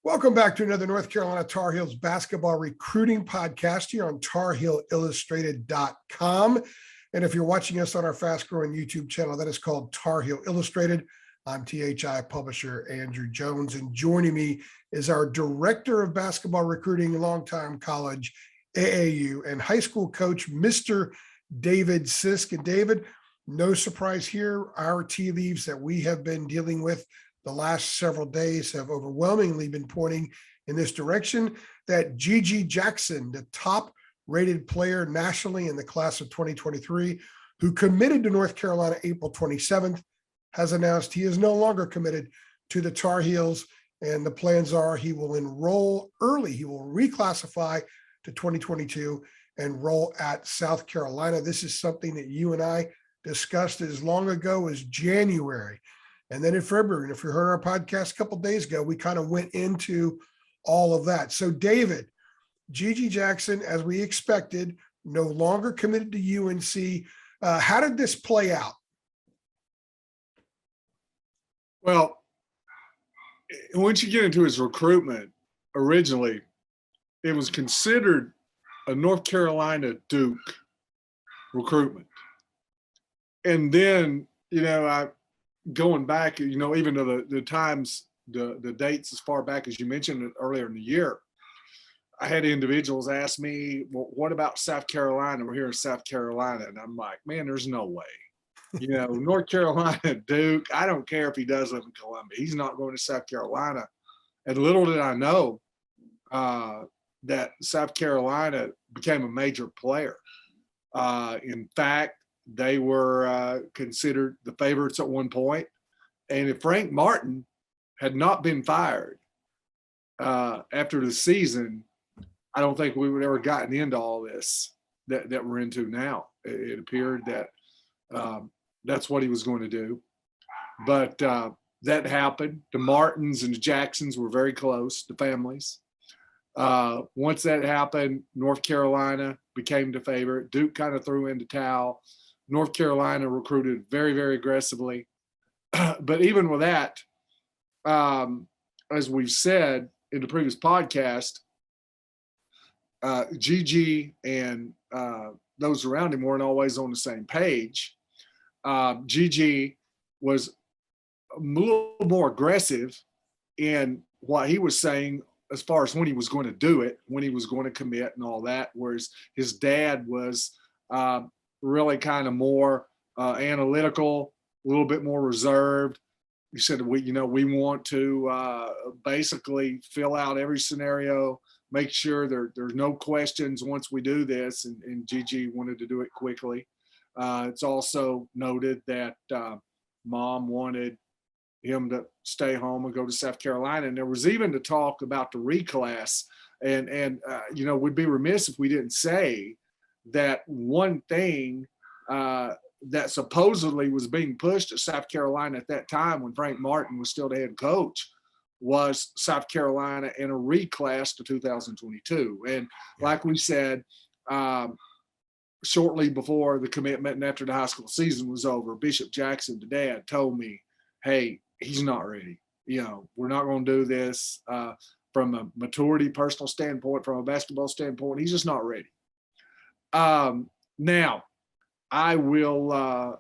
Welcome back to another North Carolina Tar Heels basketball recruiting podcast here on TarHeelIllustrated.com. And if you're watching us on our fast-growing YouTube channel, that is called Tar Heel Illustrated. I'm THI publisher Andrew Jones, and joining me is our director of basketball recruiting, longtime college, AAU, and high school coach, Mr. David Sisk. And David, no surprise here, our tea leaves that we have been dealing with the last several days have overwhelmingly been pointing in this direction, that Gigi Jackson, the top rated player nationally in the class of 2023, who committed to North Carolina April 27th, has announced he is no longer committed to the Tar Heels. And the plans are he will enroll early. He will reclassify to 2022 and enroll at South Carolina. This is something that you and I discussed as long ago as January. And then in February, and if you heard our podcast a couple of days ago, we kind of went into all of that. So David, Gigi Jackson, as we expected, no longer committed to UNC. How did this play out? Well, once you get into his recruitment, originally, it was considered a North Carolina Duke recruitment. And then, going back, even to the times, the dates as far back as you mentioned earlier in the year, I had individuals ask me, well, what about South Carolina? We're here in South Carolina. And I'm like, man, there's no way. North Carolina, Duke, I don't care if he does live in Columbia. He's not going to South Carolina. And little did I know that South Carolina became a major player. In fact, they were considered the favorites at one point. And if Frank Martin had not been fired after the season, I don't think we would have ever gotten into all this that we're into now. It appeared that that's what he was going to do. But that happened. The Martins and the Jacksons were very close, the families. Once that happened, North Carolina became the favorite. Duke kind of threw in the towel. North Carolina recruited very, very aggressively. But even with that, as we've said in the previous podcast, Gigi and those around him weren't always on the same page. Gigi was a little more aggressive in what he was saying as far as when he was going to do it, when he was going to commit and all that, whereas his dad was really kind of more analytical, a little bit more reserved. He said, we want to basically fill out every scenario, make sure there's no questions once we do this. And Gigi wanted to do it quickly. It's also noted that mom wanted him to stay home and go to South Carolina. And there was even the talk about the reclass. And we'd be remiss if we didn't say that one thing that supposedly was being pushed at South Carolina at that time when Frank Martin was still the head coach was South Carolina in a reclass to 2022. And like we said, shortly before the commitment and after the high school season was over, Bishop Jackson, the dad, told me, hey, he's not ready. We're not going to do this from a maturity, personal standpoint, from a basketball standpoint. He's just not ready. Now, I will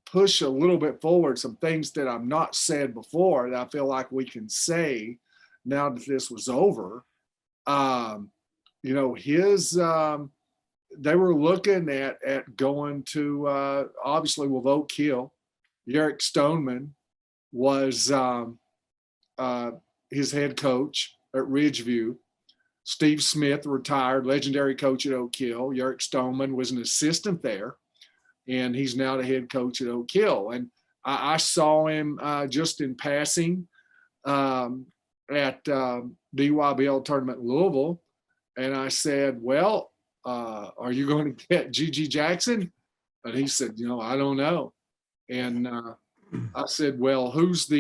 push a little bit forward some things that I've not said before that I feel like we can say now that this was over. They were looking at going to, obviously with Oak Hill. Eric Stoneman was his head coach at Ridgeview. Steve Smith retired, legendary coach at Oak Hill. Eric Stoneman was an assistant there, and he's now the head coach at Oak Hill. And I saw him just in passing at the EYBL tournament in Louisville, and I said, well, are you going to get Gigi Jackson? And he said, I don't know. And I said, well, who's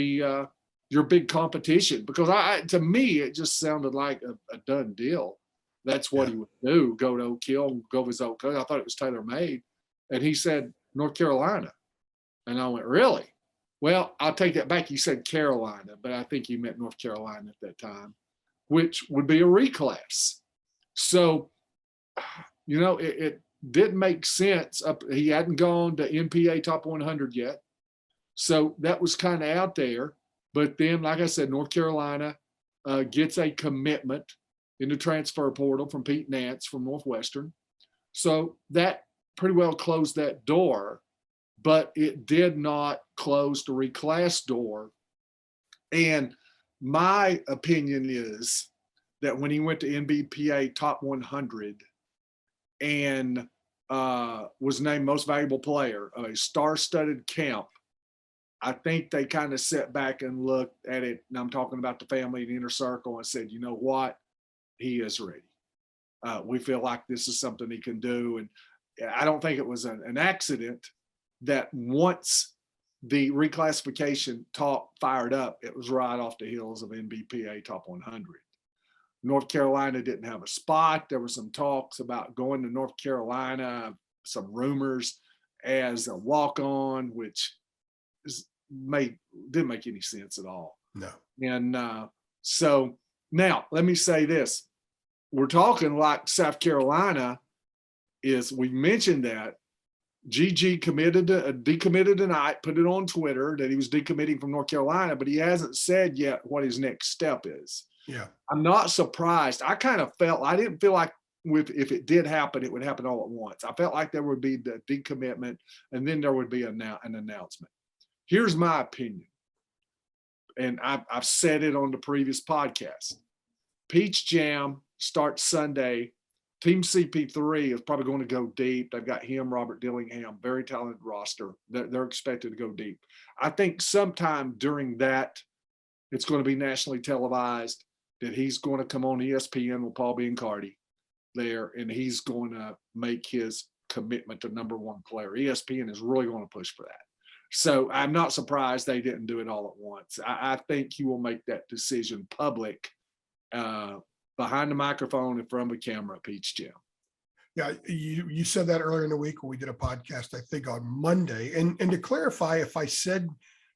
your big competition? Because to me, it just sounded like a done deal. That's what he would do, go to Oak Hill and go with his old coach. I thought it was tailor-made. And he said, North Carolina. And I went, really? Well, I'll take that back. You said Carolina, but I think you meant North Carolina at that time, which would be a reclass. So, it didn't make sense. He hadn't gone to NPA top 100 yet. So that was kind of out there. But then, like I said, North Carolina gets a commitment in the transfer portal from Pete Nance from Northwestern. So that pretty well closed that door, but it did not close the reclass door. And my opinion is that when he went to NBPA top 100 and was named most valuable player of a star-studded camp, I think they kind of sat back and looked at it, and I'm talking about the family and inner circle, and said, you know what? He is ready. We feel like this is something he can do. And I don't think it was an accident that once the reclassification talk fired up, it was right off the heels of NBPA top 100. North Carolina didn't have a spot. There were some talks about going to North Carolina, some rumors as a walk-on, which didn't make any sense at all. No. And so now let me say this. We're talking like South Carolina we mentioned that Gigi decommitted tonight, put it on Twitter that he was decommitting from North Carolina, but he hasn't said yet what his next step is. Yeah. I'm not surprised. I didn't feel like if it did happen, it would happen all at once. I felt like there would be the decommitment and then there would be an announcement. Here's my opinion. And I've said it on the previous podcast. Peach Jam starts Sunday. Team CP3 is probably going to go deep. They've got him, Robert Dillingham, very talented roster. They're expected to go deep. I think sometime during that, it's going to be nationally televised, that he's going to come on ESPN with Paul Biancardi there, and he's going to make his commitment to number one player. ESPN is really going to push for that. So I'm not surprised they didn't do it all at once. I think he will make that decision public behind the microphone in front of a camera, Peach Jam. Yeah, you said that earlier in the week when we did a podcast, I think on Monday. And to clarify, if I said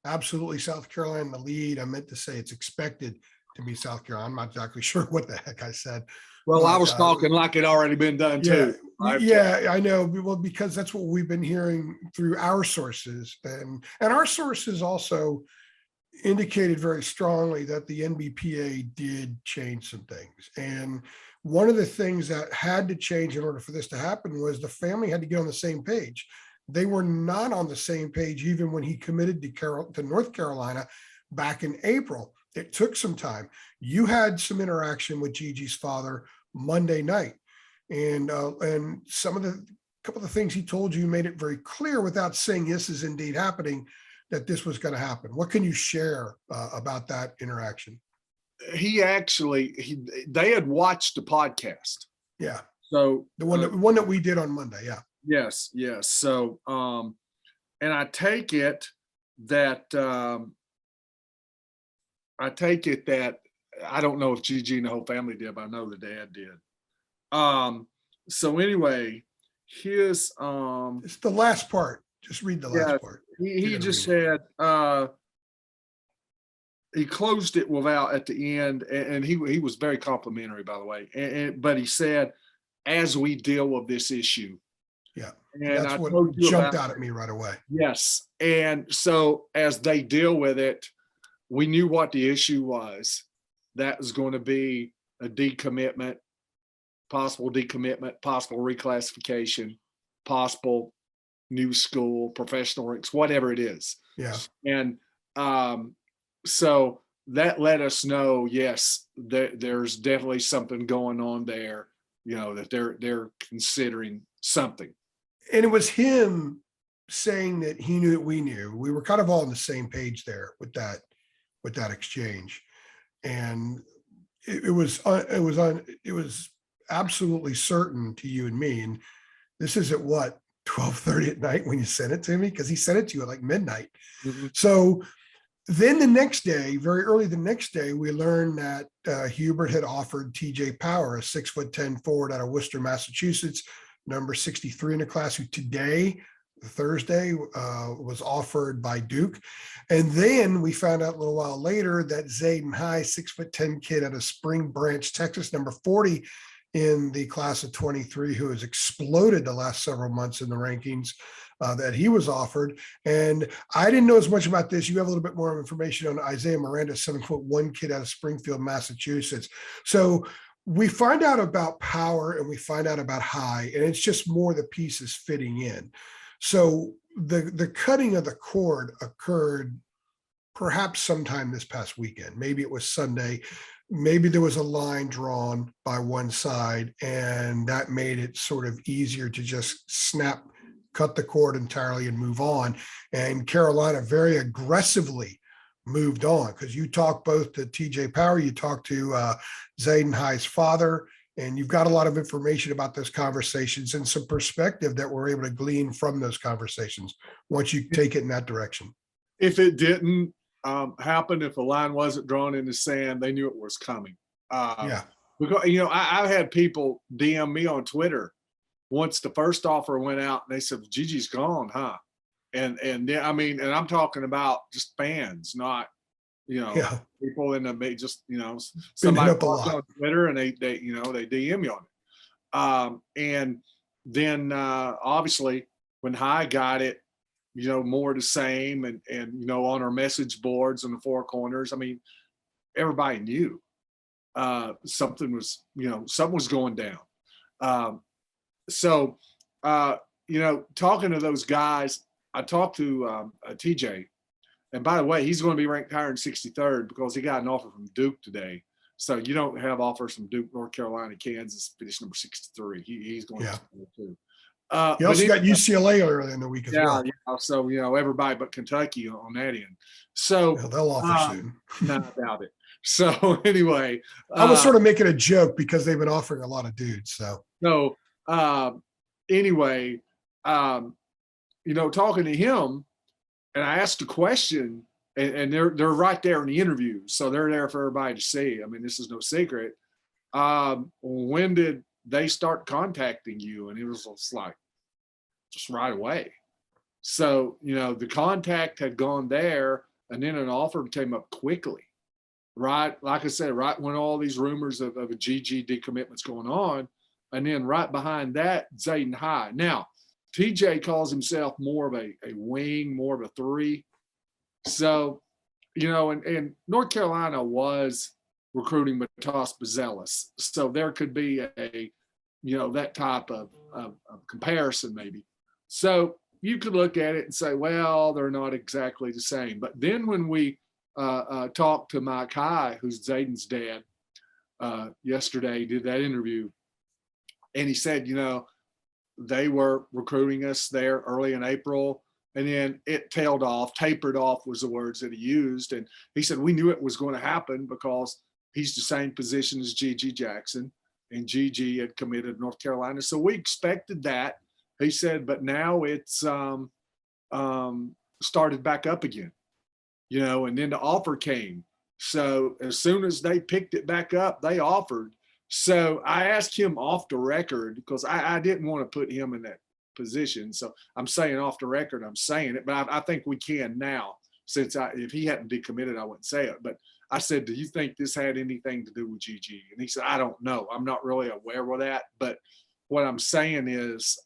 absolutely South Carolina in the lead, I meant to say it's expected to be South Carolina. I'm not exactly sure what the heck I said. Well, I was talking like it already been done too. Yeah, I know. Well, because that's what we've been hearing through our sources, and our sources also indicated very strongly that the NBPA did change some things. And one of the things that had to change in order for this to happen was the family had to get on the same page. They were not on the same page even when he committed to North Carolina back in April. It took some time. You had some interaction with Gigi's father Monday night, and some of the couple of the things he told you made it very clear without saying this is indeed happening, that this was going to happen. What can you share about that interaction? They had watched the podcast. Yeah. So the one that we did on Monday. Yeah. Yes. So, and I take it that I don't know if Gigi and the whole family did, but I know the dad did. So anyway, it's the last part. Just read the last part. He just said he closed it without at the end, and he was very complimentary, by the way. But he said, as we deal with this issue. Yeah. And that's what jumped out at me right away. Yes. And so as they deal with it, we knew what the issue was. That was going to be a decommitment, possible reclassification, possible new school, professional ranks, whatever it is. Yeah. And so that let us know, yes, there's definitely something going on there, that they're considering something. And it was him saying that he knew that we knew. We were kind of all on the same page there with that exchange. And it was absolutely certain to you and me. And this is at what, 12:30 at night when you sent it to me, because he sent it to you at like midnight. Mm-hmm. So then the next day, very early the next day, we learned that Hubert had offered TJ Power, a 6'10" forward out of Worcester, Massachusetts, number 63 in the class, who today Thursday, was offered by Duke. And then we found out a little while later that Zayden High, 6'10" kid out of Spring Branch, Texas, number 40 in the class of 23, who has exploded the last several months in the rankings, that he was offered. And I didn't know as much about this. You have a little bit more information on Isaiah Miranda, 7'1" kid out of Springfield, Massachusetts. So we find out about Power and we find out about High, and it's just more the pieces fitting in. So the cutting of the cord occurred perhaps sometime this past weekend. Maybe it was Sunday. Maybe there was a line drawn by one side, and that made it sort of easier to just cut the cord entirely and move on. And Carolina very aggressively moved on, because you talk both to TJ Power, you talk to Zayden High's father, and you've got a lot of information about those conversations and some perspective that we're able to glean from those conversations once you take it in that direction. If it didn't happen, if a line wasn't drawn in the sand, they knew it was coming. Yeah. Because, I've had people DM me on Twitter once the first offer went out, and they said, Gigi's gone, huh? And I mean, and I'm talking about just fans, not, people in the, just, somebody on Twitter and they DM you on it. And then obviously when High got it, more the same, and on our message boards on the Four Corners, I mean, everybody knew something was going down. So talking to those guys, I talked to TJ, and by the way, he's going to be ranked higher in 63rd because he got an offer from Duke today. So you don't have offers from Duke, North Carolina, Kansas, finish number 63. He's going to too. He also got UCLA earlier in the week as well. Yeah. So, everybody but Kentucky on that end. So they'll offer soon. Not about it. So anyway. I was sort of making a joke because they've been offering a lot of dudes. So anyway, talking to him, and I asked a question, and they're right there in the interview. So they're there for everybody to see. I mean, this is no secret. When did they start contacting you? And it was just right away. So, the contact had gone there, and then an offer came up quickly. Right. Like I said, right when all these rumors of a GG decommitment's going on. And then right behind that, Zayden High. Now, TJ calls himself more of a wing, more of a 3. So, and North Carolina was recruiting Matas Bazelis. So there could be that type of comparison maybe. So you could look at it and say, well, they're not exactly the same. But then when we talked to Mike High, who's Zayden's dad, yesterday, did that interview, and he said, they were recruiting us there early in April, and then it tapered off was the words that he used. And he said, we knew it was going to happen because he's the same position as Gigi Jackson, and Gigi had committed North Carolina. So we expected that. He said, but now it's started back up again, and then the offer came. So as soon as they picked it back up, they offered. So I asked him off the record, because I didn't want to put him in that position. So I'm saying off the record, I'm saying it, but I think we can now, since if he hadn't decommitted, I wouldn't say it. But I said, do you think this had anything to do with GG? And he said, I don't know. I'm not really aware of that. But what I'm saying is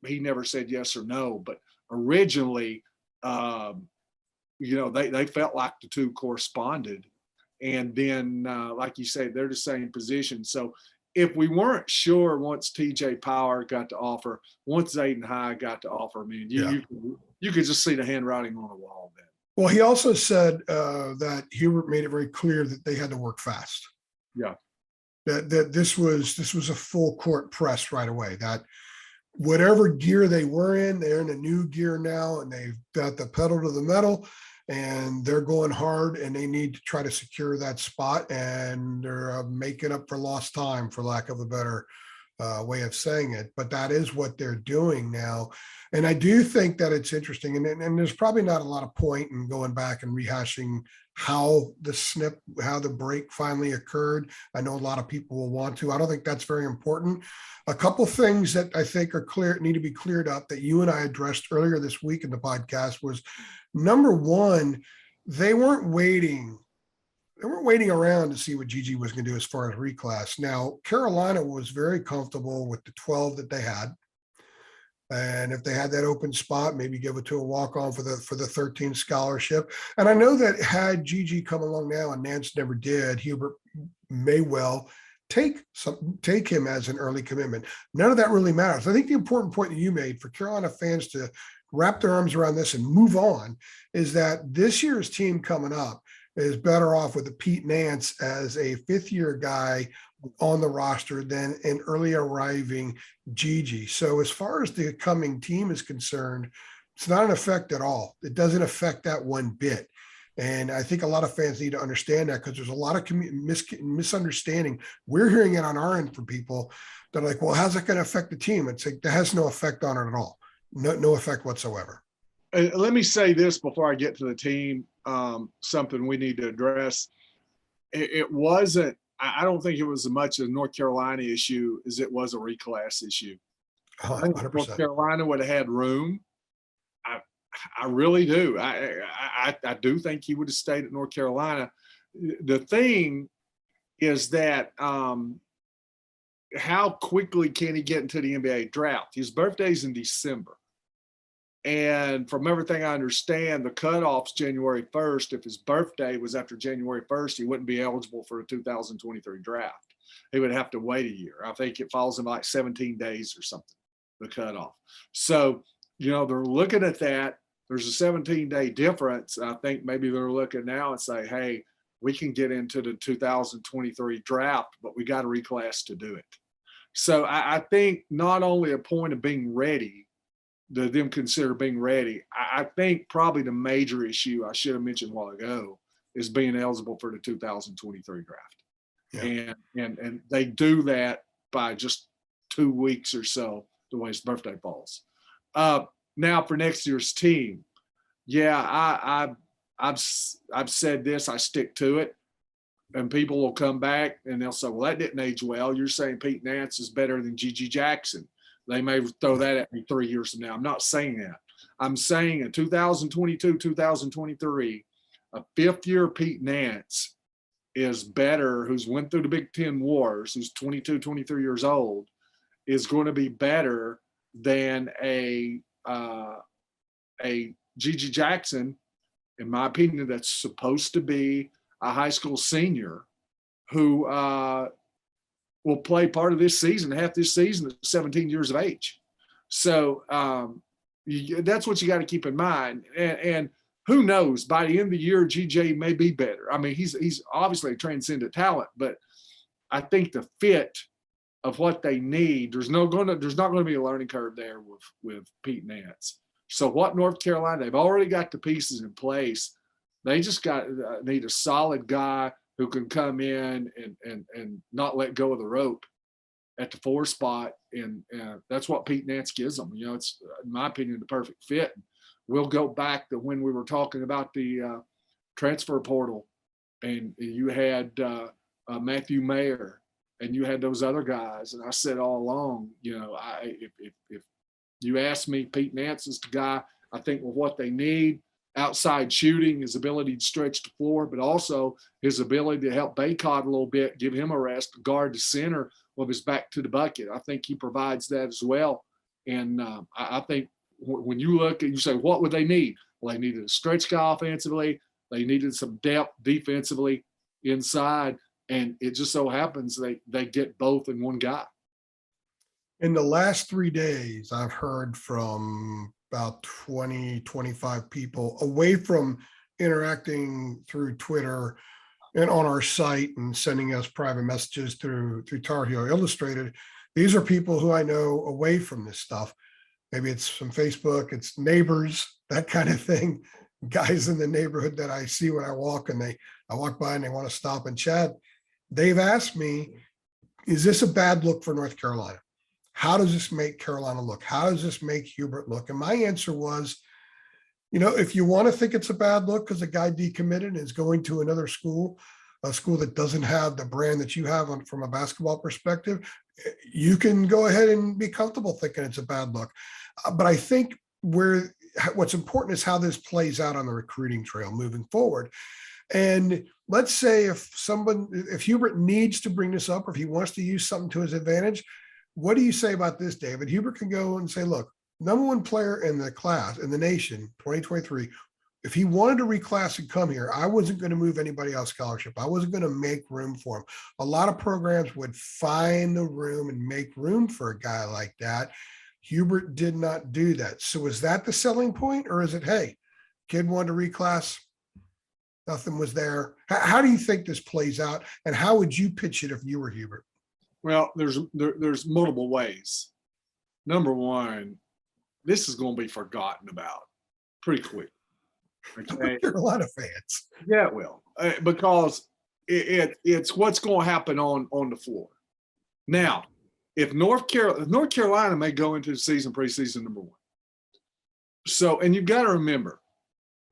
he never said yes or no. But originally, they felt like the two corresponded. And then, like you say, they're the same position. So if we weren't sure once TJ Power got to offer, once Zayden High got to offer, I mean, you could just see the handwriting on the wall then. Well, he also said that Hubert made it very clear that they had to work fast. Yeah. That this was a full court press right away. That whatever gear they were in, they're in a new gear now, and they've got the pedal to the metal, and they're going hard, and they need to try to secure that spot, and they're making up for lost time, for lack of a better way of saying it. But that is what they're doing now. And I do think that it's interesting, and there's probably not a lot of point in going back and rehashing how the break finally occurred. I know a lot of people will want to. I don't think that's very important. A couple things that I think need to be cleared up that you and I addressed earlier this week in the podcast was, number one, they weren't waiting around to see what Gigi was going to do as far as reclass. Now, Carolina was very comfortable with the 12 that they had. And if they had that open spot, maybe give it to a walk-on for the 13 scholarship. And I know that had Gigi come along now, and Nance never did, Hubert may well take him as an early commitment. None of that really matters. I think the important point that you made for Carolina fans to wrap their arms around this and move on is that this year's team coming up is better off with a Pete Nance as a fifth-year guy on the roster than an early arriving Gigi. So as far as the coming team is concerned, it's not an effect at all. It doesn't affect that one bit. And I think a lot of fans need to understand that, because there's a lot of misunderstanding. We're hearing it on our end from people that are like, well, how's that going to affect the team? It's like, that has no effect on it at all. No effect whatsoever. Let me say this before I get to the team, something we need to address. It wasn't, I don't think it was as much a North Carolina issue as it was a reclass issue. 100%. North Carolina would have had room. I really do. I do think he would have stayed at North Carolina. The thing is that how quickly can he get into the NBA draft? His birthday's in December. And from everything I understand, the cutoff's January 1st. If his birthday was after January 1st, he wouldn't be eligible for a 2023 draft. He would have to wait a year. I think it falls in like 17 days or something, the cutoff. So, they're looking at that. There's a 17-day difference. I think maybe they're looking now and say, hey, we can get into the 2023 draft, but we got to reclass to do it. So I think not only a point of being ready, them consider being ready. I think probably the major issue I should have mentioned a while ago is being eligible for the 2023 draft. Yeah. And they do that by just 2 weeks or so, the way his birthday falls. Now for next year's team. Yeah, I've said this, I stick to it. And people will come back and they'll say, well, that didn't age well. You're saying Pete Nance is better than Gigi Jackson. They may throw that at me 3 years from now. I'm not saying that. I'm saying in 2022, 2023, a fifth-year Pete Nance is better, who's went through the Big Ten Wars, who's 22, 23 years old, is going to be better than a Gigi Jackson, in my opinion, that's supposed to be a high school senior who will play part of this season, half this season at 17 years of age. So that's what you got to keep in mind. And who knows, by the end of the year, GJ may be better. I mean, he's obviously a transcendent talent, but I think the fit of what they need, there's not going to be a learning curve there with Pete Nance. So what North Carolina, they've already got the pieces in place. They just need a solid guy who can come in and not let go of the rope at the 4 spot. And that's what Pete Nance gives them. It's, in my opinion, the perfect fit. We'll go back to when we were talking about the transfer portal, and you had Matthew Mayer, and you had those other guys. And I said all along, if you ask me, Pete Nance is the guy, I think, with what they need. Outside shooting, his ability to stretch the floor, but also his ability to help Baycott a little bit, give him a rest, guard the center with his back to the bucket. I think he provides that as well. And I think when you look and you say, what would they need? Well, they needed a stretch guy offensively. They needed some depth defensively inside. And it just so happens they get both in one guy. In the last 3 days, I've heard from about 20, 25 people away from interacting through Twitter and on our site and sending us private messages through Tar Heel Illustrated. These are people who I know away from this stuff. Maybe it's from Facebook, it's neighbors, that kind of thing. Guys in the neighborhood that I see when I walk, and I walk by and they want to stop and chat. They've asked me, is this a bad look for North Carolina? How does this make Carolina look? How does this make Hubert look? And my answer was, If you want to think it's a bad look because a guy decommitted and is going to another school, a school that doesn't have the brand that you have from a basketball perspective, you can go ahead and be comfortable thinking it's a bad look. But I think what's important is how this plays out on the recruiting trail moving forward. And let's say if Hubert needs to bring this up, or if he wants to use something to his advantage, what do you say about this, David? Hubert can go and say, look, number one player in the class, in the nation, 2023, if he wanted to reclass and come here, I wasn't going to move anybody out of scholarship. I wasn't going to make room for him. A lot of programs would find the room and make room for a guy like that. Hubert did not do that. So is that the selling point, or is it, hey, kid wanted to reclass, nothing was there? How do you think this plays out, and how would you pitch it if you were Hubert? Well, there's multiple ways. Number one, this is going to be forgotten about pretty quick. Okay? Carolina fans. Yeah, it will, because it's what's going to happen on the floor. Now, if North Carolina may go into the season preseason number one. So, and you've got to remember,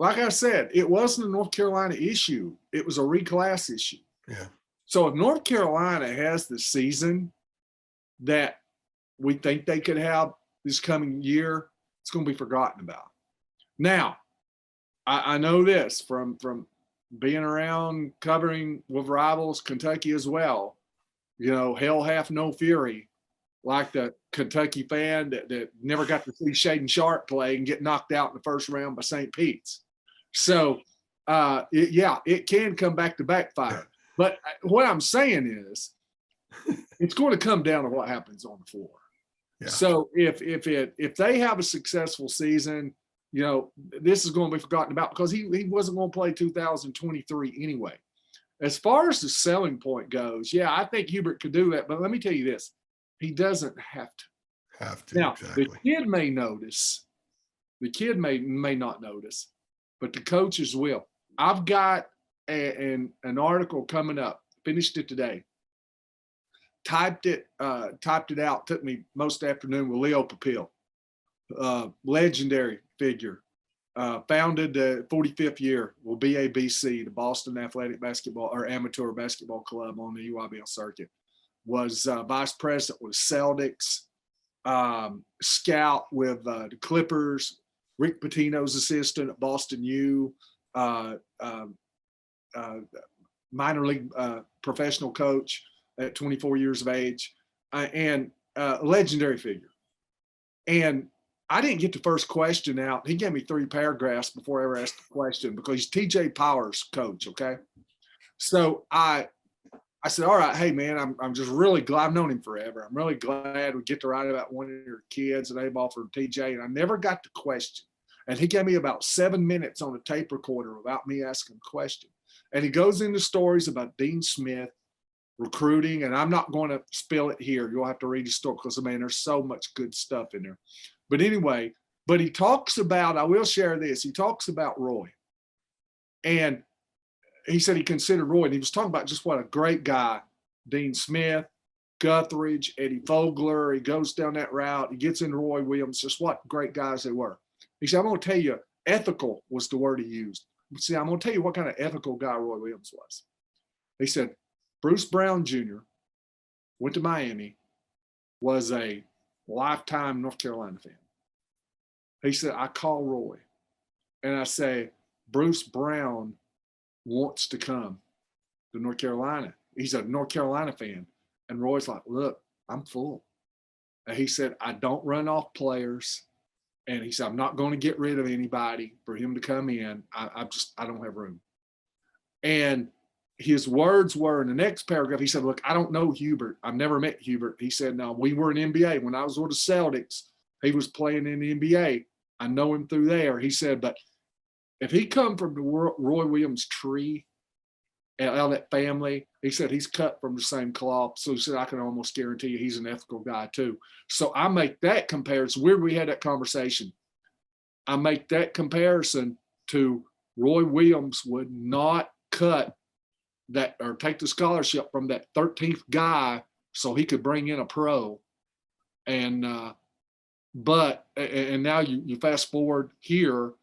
like I said, it wasn't a North Carolina issue. It was a reclass issue. Yeah. So if North Carolina has the season that we think they could have this coming year, it's going to be forgotten about. Now, I know this from being around covering with rivals, Kentucky as well. Hell hath no fury, like the Kentucky fan that never got to see Shaden Sharp play and get knocked out in the first round by St. Pete's. So, it can come back to backfire. But what I'm saying is, it's going to come down to what happens on the floor. Yeah. So if they have a successful season, this is going to be forgotten about, because he wasn't going to play 2023 anyway. As far as the selling point goes, yeah, I think Hubert could do that. But let me tell you this, he doesn't have to. Now, exactly. The kid may notice. The kid may not notice, but the coaches will. I've got an article coming up. Finished it today. Typed it out. Took me most afternoon with Leo Papil, legendary figure. Founded the 45th year with BABC, the Boston Athletic Basketball or Amateur Basketball Club on the UIBL circuit. Was vice president with Celtics, scout with the Clippers, Rick Pitino's assistant at Boston U, minor league professional coach at 24 years of age, and a legendary figure. And I didn't get the first question out. He gave me 3 paragraphs before I ever asked the question, because he's TJ Power's coach, okay? So I said, all right, hey, man, I'm just really glad. I've known him forever. I'm really glad we get to write about one of your kids and they've offered TJ. And I never got the question. And he gave me about 7 minutes on a tape recorder without me asking a question. And he goes into stories about Dean Smith, recruiting, and I'm not going to spill it here. You'll have to read the story, because, man, there's so much good stuff in there. But anyway, he talks about, I will share this, he talks about Roy. And he said he considered Roy, and he was talking about just what a great guy, Dean Smith, Guthridge, Eddie Fogler. He goes down that route. He gets into Roy Williams, just what great guys they were. He said, I'm going to tell you, ethical was the word he used. See, I'm going to tell you what kind of ethical guy Roy Williams was. He said, Bruce Brown Jr. went to Miami, was a lifetime North Carolina fan. He said, I call Roy and I say, Bruce Brown wants to come to North Carolina. He's a North Carolina fan. And Roy's like, look, I'm full. And he said, I don't run off players. And he said, I'm not going to get rid of anybody for him to come in. I don't have room. And his words were in the next paragraph, he said, look, I don't know Hubert. I've never met Hubert. He said, no, we were in NBA. When I was with the Celtics, he was playing in the NBA. I know him through there. He said, but if he come from the Roy Williams tree, out of that family, he said he's cut from the same cloth. So he said, I can almost guarantee you he's an ethical guy too. So I make that comparison. Where we had that conversation, I make that comparison to Roy Williams would not cut that or take the scholarship from that 13th guy so he could bring in a pro. And but now you fast forward here,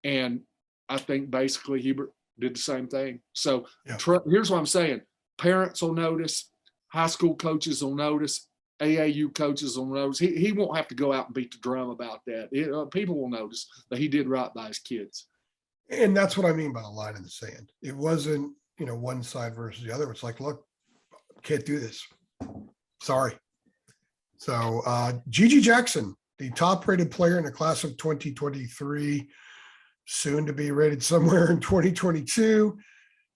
And I think basically Hubert did the same thing. So Yeah. here's what I'm saying. Parents will notice, high school coaches will notice, AAU coaches will notice. He won't have to go out and beat the drum about that. People will notice that he did right by his kids. And that's what I mean by the line in the sand. It wasn't, one side versus the other. It's like, look, can't do this. Sorry. So Gigi Jackson, the top rated player in the class of 2023, soon to be rated somewhere in 2022.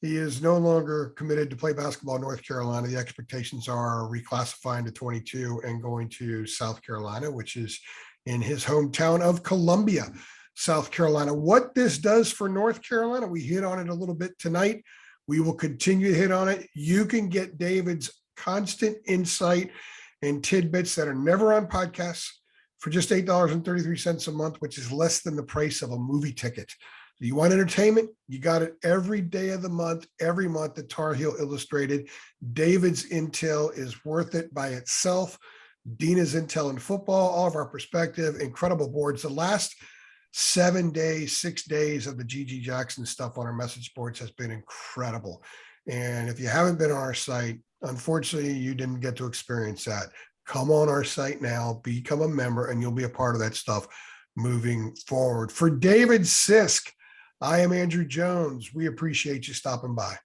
He is no longer committed to play basketball in North Carolina. The expectations are reclassifying to 22 and going to South Carolina, which is in his hometown of Columbia, South Carolina. What this does for North Carolina, we hit on it a little bit tonight. We will continue to hit on it. You can get David's constant insight and tidbits that are never on podcasts for just $8.33 a month, which is less than the price of a movie ticket. You want entertainment? You got it every day of the month, every month at Tar Heel Illustrated. David's intel is worth it by itself. Dina's intel in football, all of our perspective, incredible boards. The last 6 days of the Gigi Jackson stuff on our message boards has been incredible. And if you haven't been on our site, unfortunately, you didn't get to experience that. Come on our site now, become a member, and you'll be a part of that stuff moving forward. For David Sisk, I am Andrew Jones. We appreciate you stopping by.